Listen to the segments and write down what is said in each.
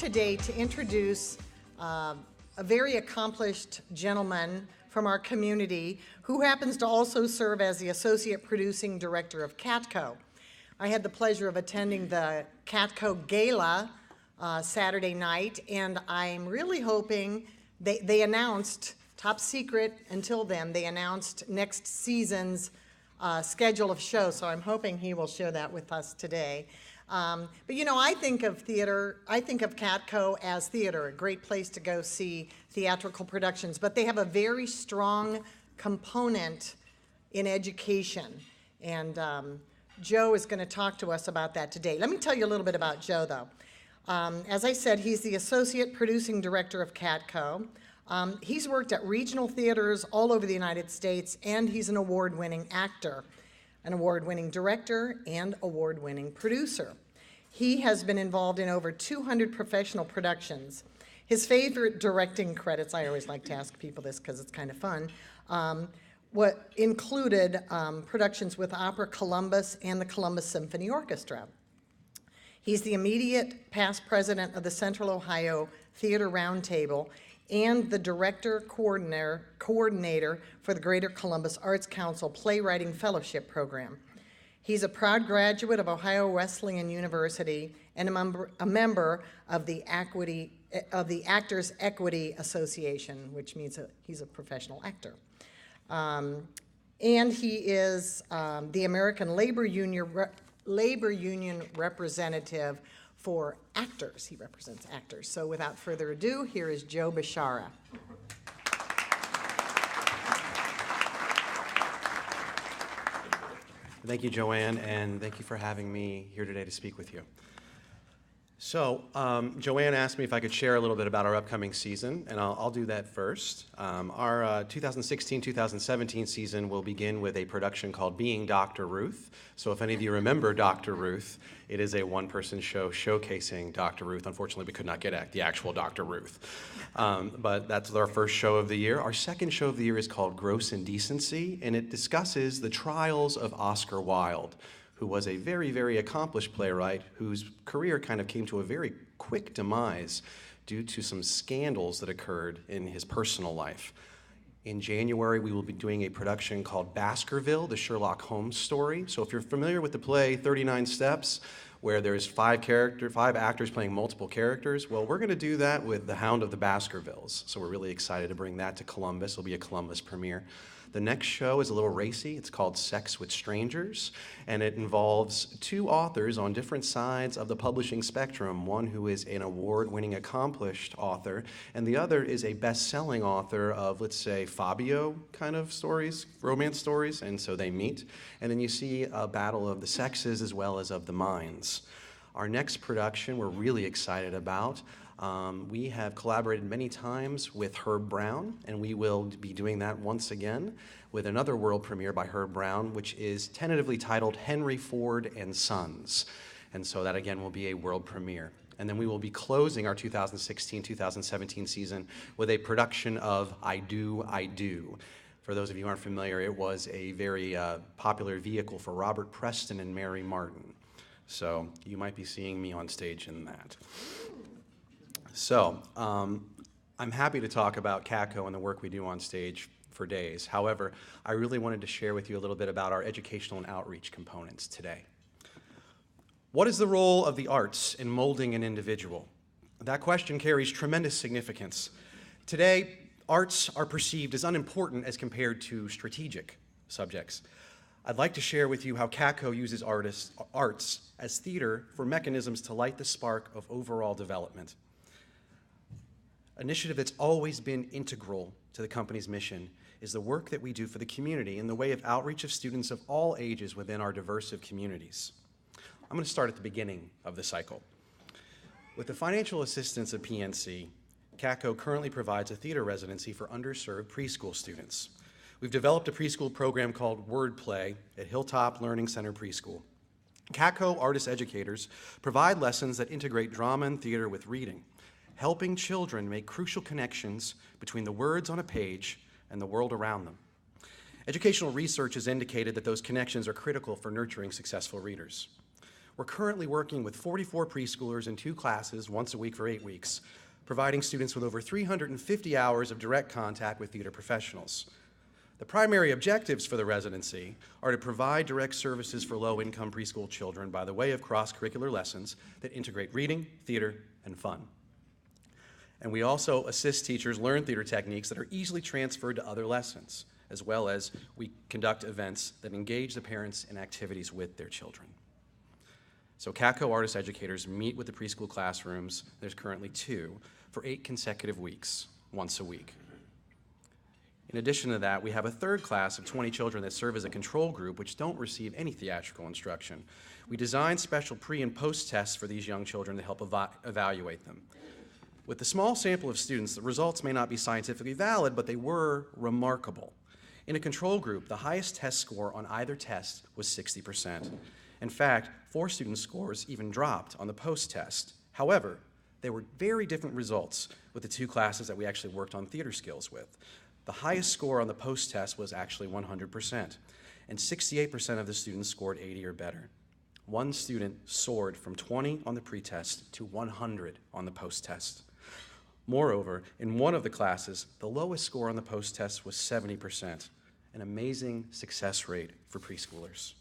today to introduce a very accomplished gentleman from our community who happens to also serve as the Associate Producing Director of CATCO. I had the pleasure of attending the CATCO Gala Saturday night, and I'm really hoping they announced, top secret until then, they announced next season's schedule of shows, so I'm hoping he will share that with us today. But you know, I think of theater, I think of CATCO as theater, a great place to go see theatrical productions, but they have a very strong component in education, and Joe is going to talk to us about that today. Let me tell you a little bit about Joe, though. As I said, he's the Associate Producing Director of CATCO. He's worked at regional theaters all over the United States, and he's an award-winning actor, an award-winning director, and award-winning producer. He has been involved in over 200 professional productions. His favorite directing credits, I always like to ask people this because it's kind of fun, what included productions with Opera Columbus and the Columbus Symphony Orchestra. He's the immediate past president of the Central Ohio Theater Roundtable and the director coordinator for the Greater Columbus Arts Council Playwriting Fellowship Program. He's a proud graduate of Ohio Wesleyan University and a member of the Actors Equity Association, which means he's a professional actor. And he is the American Labor Union representative for actors. He represents actors. So without further ado, here is Joe Bishara. Thank you, Joanne, and thank you for having me here today to speak with you. So, Joanne asked me if I could share a little bit about our upcoming season, and I'll do that first. Our 2016-2017 season will begin with a production called Being Dr. Ruth. So if any of you remember Dr. Ruth, it is a one-person show showcasing Dr. Ruth. Unfortunately, we could not get the actual Dr. Ruth. But that's our first show of the year. Our second show of the year is called Gross Indecency, and it discusses the trials of Oscar Wilde, who was a very, very accomplished playwright whose career kind of came to a very quick demise due to some scandals that occurred in his personal life. In January, we will be doing a production called Baskerville, the Sherlock Holmes story. So if you're familiar with the play 39 Steps, where there's five actors playing multiple characters, well, we're going to do that with The Hound of the Baskervilles. So we're really excited to bring that to Columbus. It'll be a Columbus premiere. The next show is a little racy. It's called Sex with Strangers, and it involves two authors on different sides of the publishing spectrum, one who is an award-winning accomplished author, and the other is a best-selling author of, let's say, Fabio kind of stories, romance stories, and so they meet. And then you see a battle of the sexes as well as of the minds. Our next production we're really excited about. We have collaborated many times with Herb Brown, and we will be doing that once again with another world premiere by Herb Brown, which is tentatively titled Henry Ford and Sons. And so that again will be a world premiere. And then we will be closing our 2016-2017 season with a production of I Do, I Do. For those of you who aren't familiar, it was a very popular vehicle for Robert Preston and Mary Martin. So you might be seeing me on stage in that. So, I'm happy to talk about CATCO and the work we do on stage for days. However, I really wanted to share with you a little bit about our educational and outreach components today. What is the role of the arts in molding an individual? That question carries tremendous significance. Today, arts are perceived as unimportant as compared to strategic subjects. I'd like to share with you how CATCO uses arts as theater for mechanisms to light the spark of overall development. Initiative that's always been integral to the company's mission is the work that we do for the community in the way of outreach of students of all ages within our diverse communities. I'm going to start at the beginning of the cycle. With the financial assistance of PNC, CATCO currently provides a theater residency for underserved preschool students. We've developed a preschool program called Wordplay at Hilltop Learning Center Preschool. CATCO artist educators provide lessons that integrate drama and theater with reading, helping children make crucial connections between the words on a page and the world around them. Educational research has indicated that those connections are critical for nurturing successful readers. We're currently working with 44 preschoolers in 2 classes once a week for 8 weeks, providing students with over 350 hours of direct contact with theater professionals. The primary objectives for the residency are to provide direct services for low-income preschool children by the way of cross-curricular lessons that integrate reading, theater, and fun. And we also assist teachers learn theater techniques that are easily transferred to other lessons, as well as we conduct events that engage the parents in activities with their children. So CATCO artist educators meet with the preschool classrooms, there's currently 2, for 8 consecutive weeks, once a week. In addition to that, we have a third class of 20 children that serve as a control group which don't receive any theatrical instruction. We design special pre- and post-tests for these young children to help evaluate them. With the small sample of students, the results may not be scientifically valid, but they were remarkable. In a control group, the highest test score on either test was 60%. In fact, 4 students' scores even dropped on the post-test. However, there were very different results with the 2 classes that we actually worked on theater skills with. The highest score on the post-test was actually 100%, and 68% of the students scored 80 or better. 1 student soared from 20 on the pretest to 100 on the post-test. Moreover, in one of the classes, the lowest score on the post-test was 70%, an amazing success rate for preschoolers.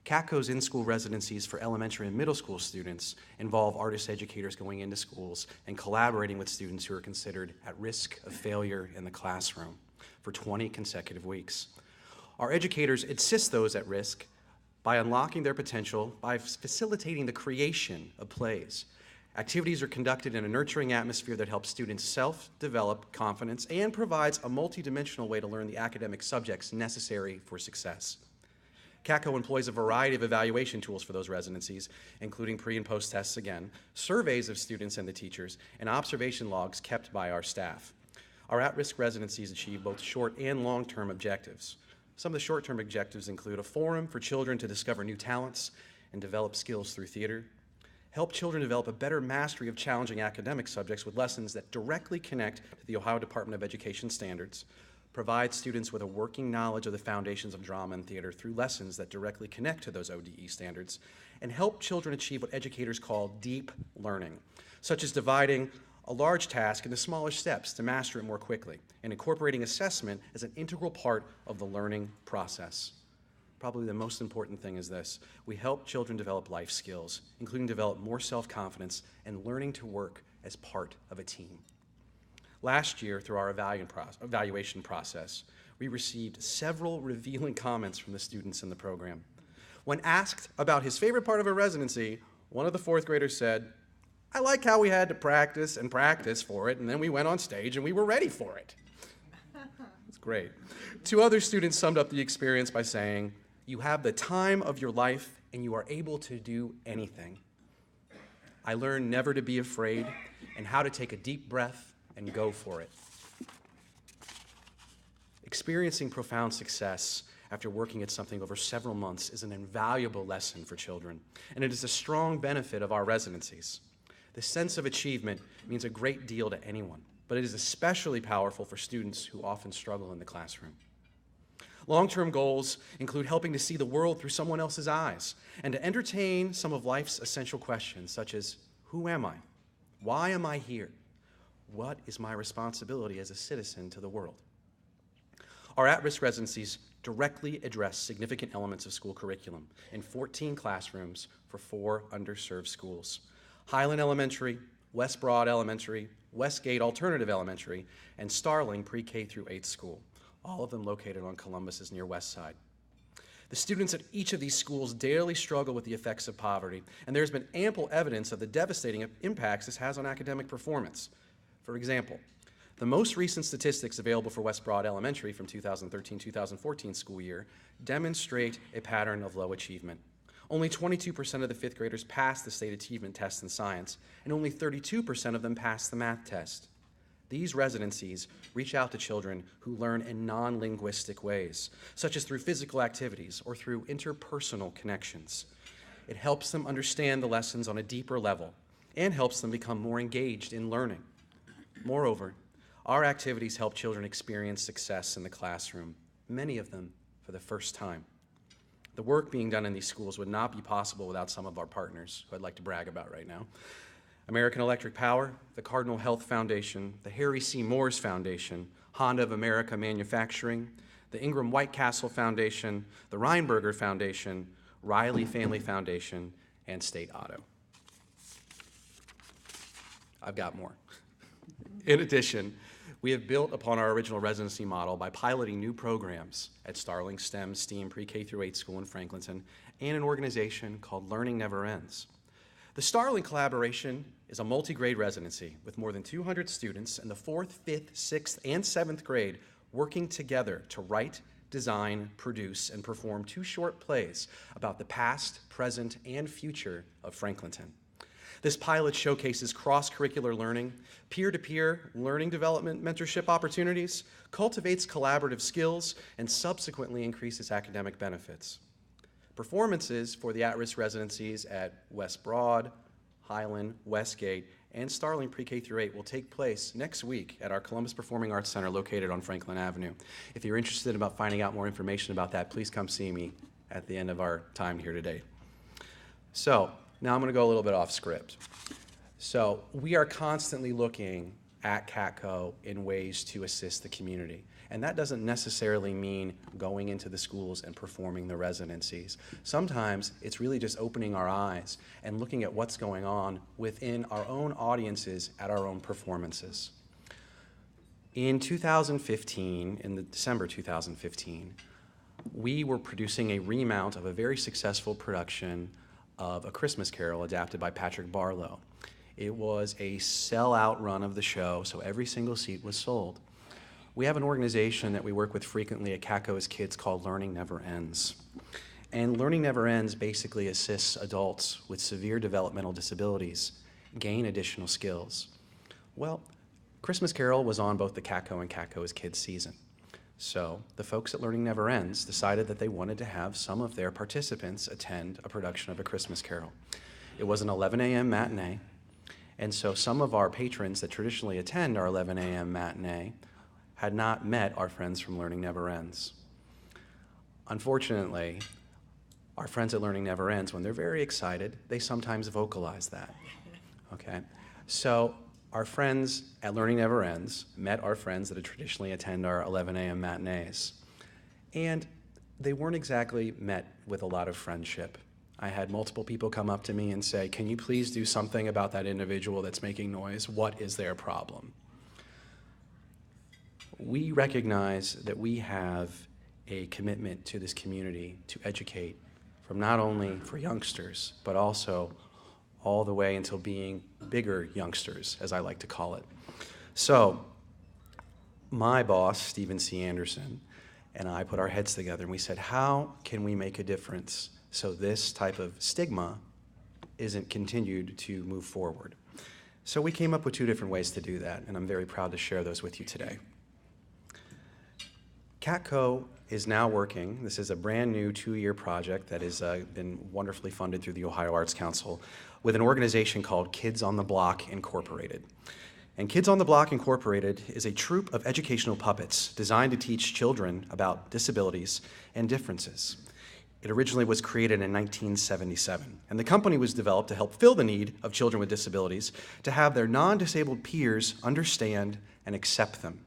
CATCO's in-school residencies for elementary and middle school students involve artist educators going into schools and collaborating with students who are considered at risk of failure in the classroom for 20 consecutive weeks. Our educators assist those at risk by unlocking their potential by facilitating the creation of plays. Activities are conducted in a nurturing atmosphere that helps students self-develop confidence and provides a multidimensional way to learn the academic subjects necessary for success. CATCO employs a variety of evaluation tools for those residencies, including pre- and post-tests again, surveys of students and the teachers, and observation logs kept by our staff. Our at-risk residencies achieve both short and long-term objectives. Some of the short-term objectives include a forum for children to discover new talents and develop skills through theater, help children develop a better mastery of challenging academic subjects with lessons that directly connect to the Ohio Department of Education standards, provide students with a working knowledge of the foundations of drama and theater through lessons that directly connect to those ODE standards, and help children achieve what educators call deep learning, such as dividing a large task into smaller steps to master it more quickly, and incorporating assessment as an integral part of the learning process. Probably the most important thing is this: we help children develop life skills, including develop more self-confidence and learning to work as part of a team. Last year, through our evaluation process, we received several revealing comments from the students in the program. When asked about his favorite part of a residency, one of the 4th graders said, "I like how we had to practice and practice for it, and then we went on stage and we were ready for it." It's great. 2 other students summed up the experience by saying, "You have the time of your life and you are able to do anything. I learned never to be afraid and how to take a deep breath and go for it." Experiencing profound success after working at something over several months is an invaluable lesson for children, and it is a strong benefit of our residencies. The sense of achievement means a great deal to anyone, but it is especially powerful for students who often struggle in the classroom. Long-term goals include helping to see the world through someone else's eyes and to entertain some of life's essential questions, such as, who am I? Why am I here? What is my responsibility as a citizen to the world? Our at-risk residencies directly address significant elements of school curriculum in 14 classrooms for 4 underserved schools: Highland Elementary, West Broad Elementary, Westgate Alternative Elementary, and Starling Pre-K through 8th School, all of them located on Columbus's near west side. The students at each of these schools daily struggle with the effects of poverty, and there's been ample evidence of the devastating impacts this has on academic performance. For example, the most recent statistics available for West Broad Elementary from 2013-2014 school year demonstrate a pattern of low achievement. Only 22% of the 5th graders passed the state achievement test in science, and only 32% of them passed the math test. These residencies reach out to children who learn in non-linguistic ways, such as through physical activities or through interpersonal connections. It helps them understand the lessons on a deeper level and helps them become more engaged in learning. Moreover, our activities help children experience success in the classroom, many of them for the first time. The work being done in these schools would not be possible without some of our partners, who I'd like to brag about right now. American Electric Power, the Cardinal Health Foundation, the Harry C. Moore's Foundation, Honda of America Manufacturing, the Ingram White Castle Foundation, the Reinberger Foundation, Riley Family Foundation, and State Auto. I've got more. In addition, we have built upon our original residency model by piloting new programs at Starling STEM STEAM Pre-K through 8 school in Franklinton and an organization called Learning Never Ends. The Starling collaboration is a multi-grade residency with more than 200 students in the 4th, 5th, 6th, and 7th grade working together to write, design, produce, and perform 2 short plays about the past, present, and future of Franklinton. This pilot showcases cross-curricular learning, peer-to-peer learning development mentorship opportunities, cultivates collaborative skills, and subsequently increases academic benefits. Performances for the at-risk residencies at West Broad, Highland, Westgate, and Starling Pre-K through 8 will take place next week at our Columbus Performing Arts Center located on Franklin Avenue. If you're interested about finding out more information about that, please come see me at the end of our time here today. So, now I'm going to go a little bit off script. So, we are constantly looking at CATCO in ways to assist the community. And that doesn't necessarily mean going into the schools and performing the residencies. Sometimes it's really just opening our eyes and looking at what's going on within our own audiences at our own performances. In 2015, in the December 2015, we were producing a remount of a very successful production of A Christmas Carol adapted by Patrick Barlow. It was a sellout run of the show, so every single seat was sold. We have an organization that we work with frequently at CATCO as kids called Learning Never Ends. And Learning Never Ends basically assists adults with severe developmental disabilities gain additional skills. Well, Christmas Carol was on both the CATCO and CATCO as Kids season. So the folks at Learning Never Ends decided that they wanted to have some of their participants attend a production of A Christmas Carol. It was an 11 a.m. matinee, and so some of our patrons that traditionally attend our 11 a.m. matinee had not met our friends from Learning Never Ends. Unfortunately, our friends at Learning Never Ends, when they're very excited, they sometimes vocalize that, okay? So our friends at Learning Never Ends met our friends that traditionally attend our 11 a.m. matinees, and they weren't exactly met with a lot of friendship. I had multiple people come up to me and say, "Can you please do something about that individual that's making noise? What is their problem?" We recognize that we have a commitment to this community to educate from not only for youngsters, but also all the way until being bigger youngsters, as I like to call it. So my boss, Stephen C. Anderson, and I put our heads together and we said, how can we make a difference so this type of stigma isn't continued to move forward? So we came up with 2 different ways to do that, and I'm very proud to share those with you today. CATCO is now working. This is a brand new 2-year project that has been wonderfully funded through the Ohio Arts Council with an organization called Kids on the Block Incorporated. And Kids on the Block Incorporated is a troupe of educational puppets designed to teach children about disabilities and differences. It originally was created in 1977, and the company was developed to help fill the need of children with disabilities to have their non-disabled peers understand and accept them.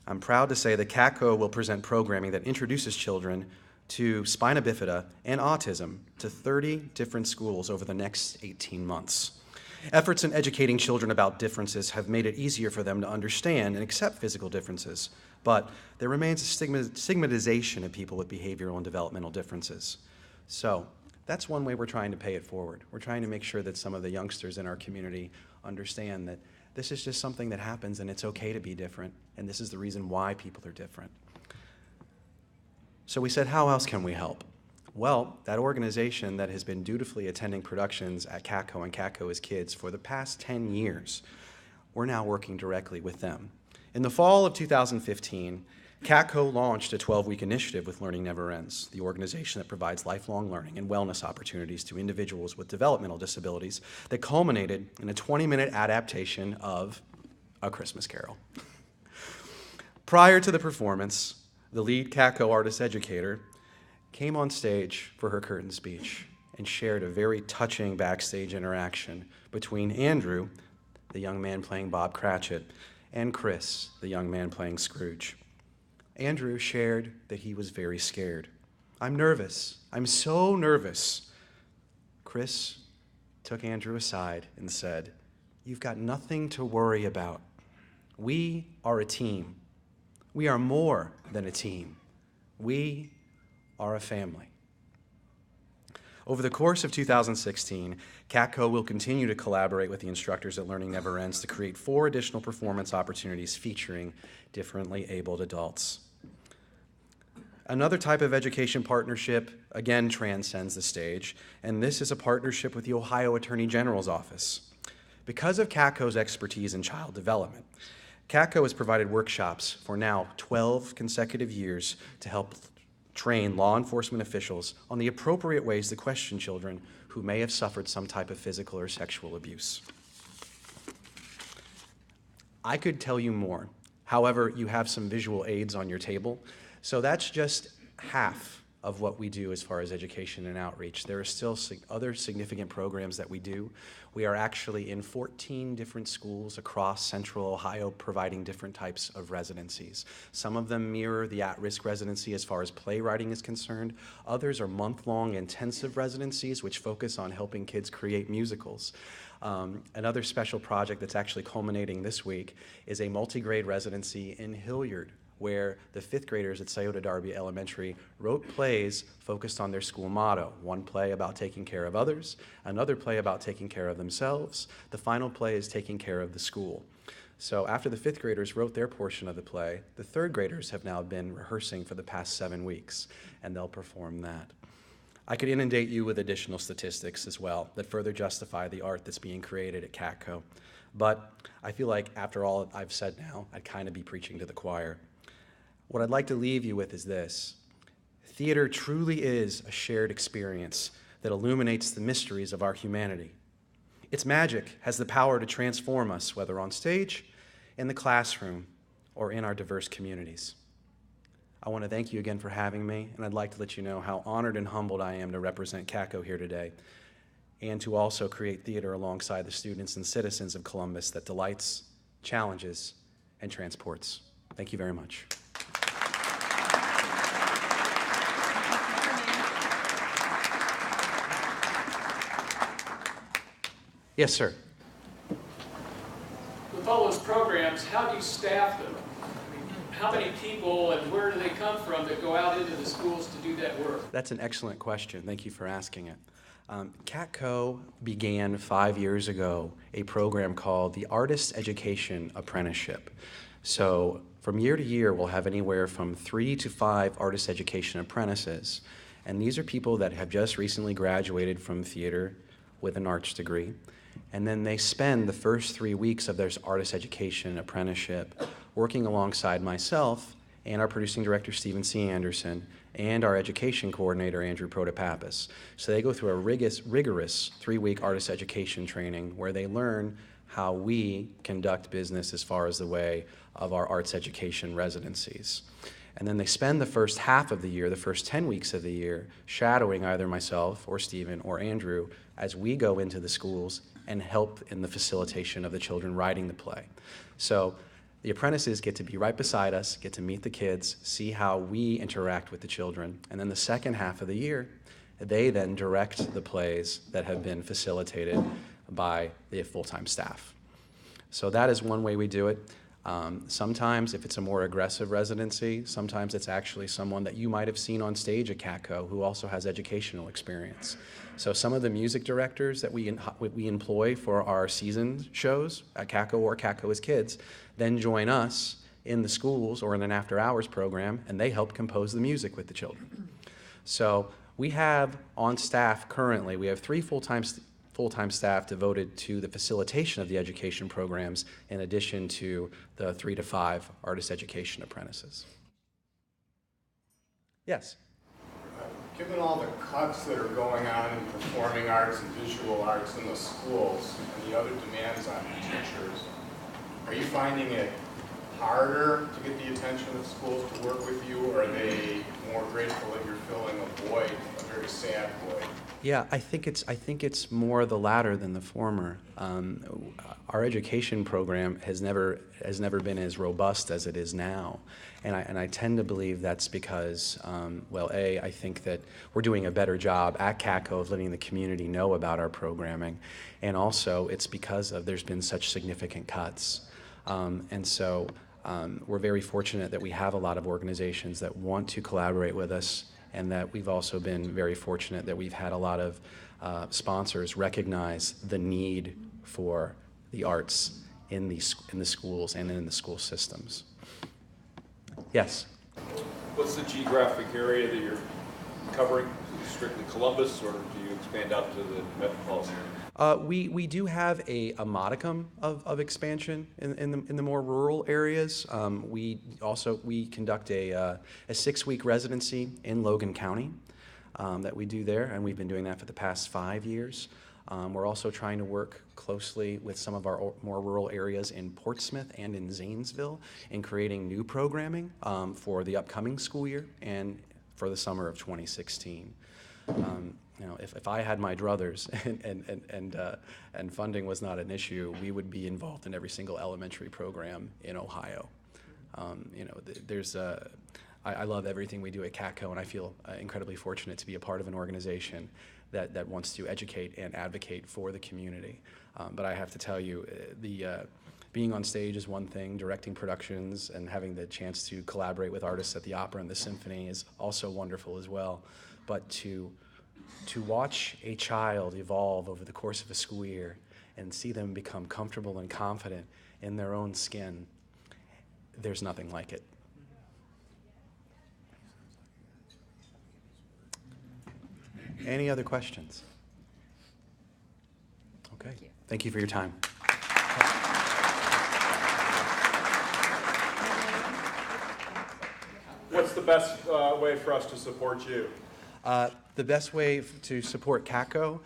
I'm proud to say that CATCO will present programming that introduces children to spina bifida and autism to 30 different schools over the next 18 months. Efforts in educating children about differences have made it easier for them to understand and accept physical differences, but there remains a stigmatization of people with behavioral and developmental differences. So that's one way we're trying to pay it forward. We're trying to make sure that some of the youngsters in our community understand that this is just something that happens and it's okay to be different, and this is the reason why people are different. So we said, how else can we help? Well, that organization that has been dutifully attending productions at CATCO and CATCO as Kids for the past 10 years, we're now working directly with them. In the fall of 2015, CATCO launched a 12-week initiative with Learning Never Ends, the organization that provides lifelong learning and wellness opportunities to individuals with developmental disabilities that culminated in a 20-minute adaptation of A Christmas Carol. Prior to the performance, the lead CATCO artist educator came on stage for her curtain speech and shared a very touching backstage interaction between Andrew, the young man playing Bob Cratchit, and Chris, the young man playing Scrooge. Andrew shared that he was very scared. "I'm nervous. I'm so nervous." Chris took Andrew aside and said, "You've got nothing to worry about. We are a team. We are more than a team. We are a family." Over the course of 2016, CATCO will continue to collaborate with the instructors at Learning Never Ends to create 4 additional performance opportunities featuring differently abled adults. Another type of education partnership, again, transcends the stage, and this is a partnership with the Ohio Attorney General's Office. Because of CATCO's expertise in child development, CATCO has provided workshops for now 12 consecutive years to help train law enforcement officials on the appropriate ways to question children who may have suffered some type of physical or sexual abuse. I could tell you more. However, you have some visual aids on your table. So that's just half of what we do as far as education and outreach. There are still other significant programs that we do. We are actually in 14 different schools across Central Ohio providing different types of residencies. Some of them mirror the at-risk residency as far as playwriting is concerned. Others are month-long intensive residencies which focus on helping kids create musicals. Another special project that's actually culminating this week is a multi-grade residency in Hilliard, where the 5th graders at Scioto Darby Elementary wrote plays focused on their school motto. One play about taking care of others, another play about taking care of themselves. The final play is taking care of the school. So after the 5th graders wrote their portion of the play, the 3rd graders have now been rehearsing for the past 7 weeks, and they'll perform that. I could inundate you with additional statistics as well that further justify the art that's being created at CATCO. But I feel like after all I've said now, I'd kind of be preaching to the choir. What I'd like to leave you with is this. Theater truly is a shared experience that illuminates the mysteries of our humanity. Its magic has the power to transform us, whether on stage, in the classroom, or in our diverse communities. I want to thank you again for having me, and I'd like to let you know how honored and humbled I am to represent CATCO here today, and to also create theater alongside the students and citizens of Columbus that delights, challenges, and transports. Thank you very much. Yes, sir. With all those programs, how do you staff them? I mean, how many people and where do they come from that go out into the schools to do that work? That's an excellent question. Thank you for asking it. CATCO began 5 years ago a program called the Artist Education Apprenticeship. So from year to year, we'll have anywhere from 3 to 5 artist education apprentices. And these are people that have just recently graduated from theater with an arts degree. And then they spend the first 3 weeks of their artist education apprenticeship working alongside myself and our producing director, Stephen C. Anderson, and our education coordinator, Andrew Protopappas. So they go through a rigorous 3-week artist education training where they learn how we conduct business as far as the way of our arts education residencies. And then they spend the first half of the year, the first 10 weeks of the year, shadowing either myself or Stephen or Andrew as we go into the schools and help in the facilitation of the children writing the play. So the apprentices get to be right beside us, get to meet the kids, see how we interact with the children, and then the second half of the year, they then direct the plays that have been facilitated by the full-time staff. So that is one way we do it. Sometimes if it's a more aggressive residency, sometimes it's actually someone that you might have seen on stage at CATCO who also has educational experience. So some of the music directors that we employ for our season shows at CATCO or CATCO as Kids then join us in the schools or in an after-hours program, and they help compose the music with the children. So we have on staff currently, we have 3 full-time staff devoted to the facilitation of the education programs in addition to the 3 to 5 artist education apprentices. Yes? Given all the cuts that are going on in performing arts and visual arts in the schools and the other demands on teachers, are you finding it harder to get the attention of schools to work with you, or are they more grateful that you're filling a void, a very sad void? Yeah, I think it's more the latter than the former. Our education program has never been as robust as it is now, and I tend to believe that's because, well, I think that we're doing a better job at CATCO of letting the community know about our programming, and also it's because there's been such significant cuts, and so we're very fortunate that we have a lot of organizations that want to collaborate with us. And that we've also been very fortunate that we've had a lot of sponsors recognize the need for the arts in the schools and in the school systems. Yes? What's the geographic area that you're covering? Is it strictly Columbus, or do you expand out to the metropolitan area? We do have a modicum of expansion in the more rural areas. We conduct a 6-week residency in Logan County that we do there, and we've been doing that for the past 5 years. We're also trying to work closely with some of our more rural areas in Portsmouth and in Zanesville in creating new programming for the upcoming school year and for the summer of 2016. You know, if I had my druthers and funding was not an issue, we would be involved in every single elementary program in Ohio. You know, I love everything we do at CATCO, and I feel incredibly fortunate to be a part of an organization that wants to educate and advocate for the community. But I have to tell you, being on stage is one thing, directing productions and having the chance to collaborate with artists at the opera and the symphony is also wonderful as well. But to watch a child evolve over the course of a school year and see them become comfortable and confident in their own skin, there's nothing like it. Any other questions? Okay. Thank you for your time. What's the best way for us to support you? The best way to support CATCO,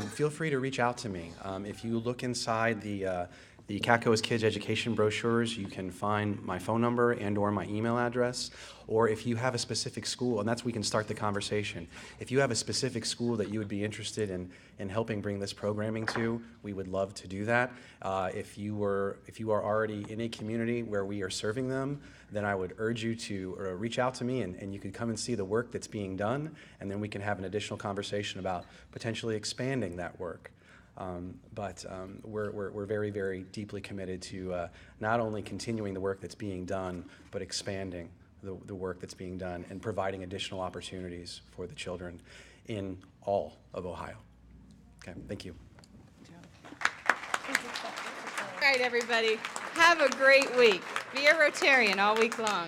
feel free to reach out to me. If you look inside the CATCO's Kids Education brochures, you can find my phone number and or my email address. Or if you have a specific school, and we can start the conversation. If you have a specific school that you would be interested in helping bring this programming to, we would love to do that. If you are already in a community where we are serving them, then I would urge you to reach out to me and you could come and see the work that's being done, and then we can have an additional conversation about potentially expanding that work. But we're very, very deeply committed to not only continuing the work that's being done, but expanding the work that's being done and providing additional opportunities for the children in all of Ohio. Okay, thank you. All right, everybody, have a great week. Be a Rotarian all week long.